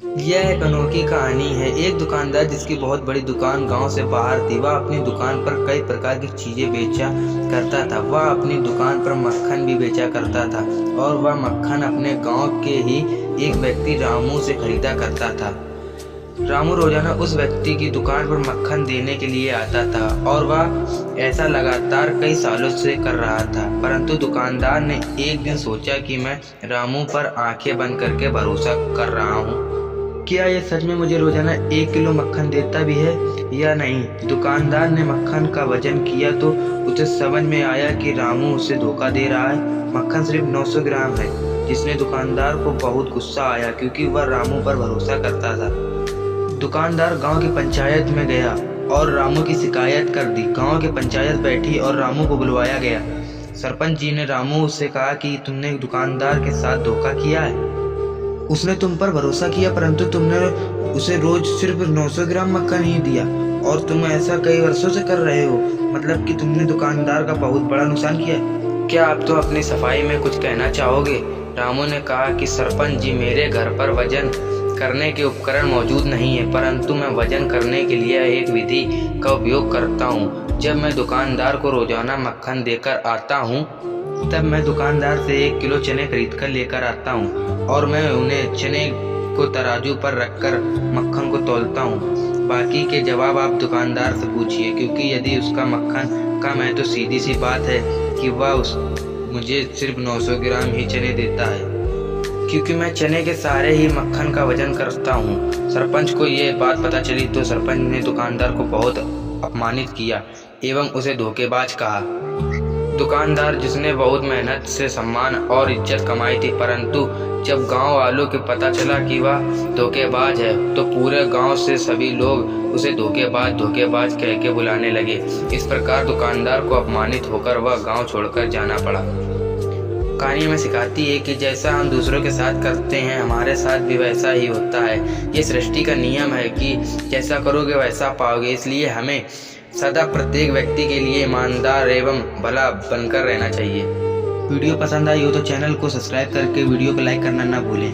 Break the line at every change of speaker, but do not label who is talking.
यह एक अनोखी कहानी है। एक दुकानदार जिसकी बहुत बड़ी दुकान गांव से बाहर थी, वह अपनी दुकान पर कई प्रकार की चीजें बेचा करता था। वह अपनी दुकान पर मक्खन भी बेचा करता था और वह मक्खन अपने गांव के ही एक व्यक्ति रामू से खरीदा करता था। रामू रोजाना उस व्यक्ति की दुकान पर मक्खन देने के लिए आता था और वह ऐसा लगातार कई सालों से कर रहा था। परंतु दुकानदार ने एक दिन सोचा कि मैं रामू पर आंखें बंद करके भरोसा कर रहा हूँ। क्या यह सच में मुझे रोजाना 1 किलो मक्खन देता भी है या नहीं? दुकानदार ने मक्खन का वजन किया तो उसे समझ में आया कि रामू उसे धोखा दे रहा है। मक्खन सिर्फ 900 ग्राम है, जिसने दुकानदार को बहुत गुस्सा आया क्योंकि वह रामू पर भरोसा करता था। दुकानदार गांव की पंचायत में गया और रामू की शिकायत कर दी। गांव की पंचायत बैठी और रामू को बुलवाया गया। सरपंच जी ने रामू से कहा कि तुमने दुकानदार के साथ धोखा किया है। उसने तुम पर भरोसा किया, परंतु तुमने उसे रोज सिर्फ 900 ग्राम मक्खन ही दिया और तुम ऐसा कई वर्षों से कर रहे हो। मतलब कि तुमने दुकानदार का बहुत बड़ा नुकसान किया। क्या आप तो अपनी सफाई में कुछ कहना चाहोगे? रामू ने कहा कि सरपंच जी, मेरे घर पर वजन करने के उपकरण मौजूद नहीं है, परंतु मैं वजन करने के लिए एक विधि का उपयोग करता हूँ। जब मैं दुकानदार को रोजाना मक्खन देकर आता हूँ, तब मैं दुकानदार से 1 किलो चने खरीद कर लेकर आता हूँ और मैं उन्हें चने को तराजू पर रखकर मक्खन को तौलता हूँ। बाकी के जवाब आप दुकानदार से पूछिए, क्योंकि यदि उसका मक्खन कम है तो सीधी सी बात है कि वह मुझे सिर्फ 900 ग्राम ही चने देता है, क्योंकि मैं चने के सारे ही मक्खन का वजन करता हूँ। सरपंच को ये बात पता चली तो सरपंच ने दुकानदार को बहुत अपमानित किया एवं उसे धोखेबाज कहा। दुकानदार जिसने बहुत मेहनत से सम्मान और इज्जत कमाई थी, परंतु जब गांव वालों को पता चला कि वह धोखेबाज है तो पूरे गांव से सभी लोग उसे धोखेबाज कह के बुलाने लगे। इस प्रकार दुकानदार को अपमानित होकर वह गांव छोड़कर जाना पड़ा। कहानी हमें सिखाती है कि जैसा हम दूसरों के साथ करते हैं, हमारे साथ भी वैसा ही होता है। ये सृष्टि का नियम है कि जैसा करोगे वैसा पाओगे। इसलिए हमें सदा प्रत्येक व्यक्ति के लिए ईमानदार एवं भला बनकर रहना चाहिए। वीडियो पसंद आई हो तो चैनल को सब्सक्राइब करके वीडियो को लाइक करना ना भूलें।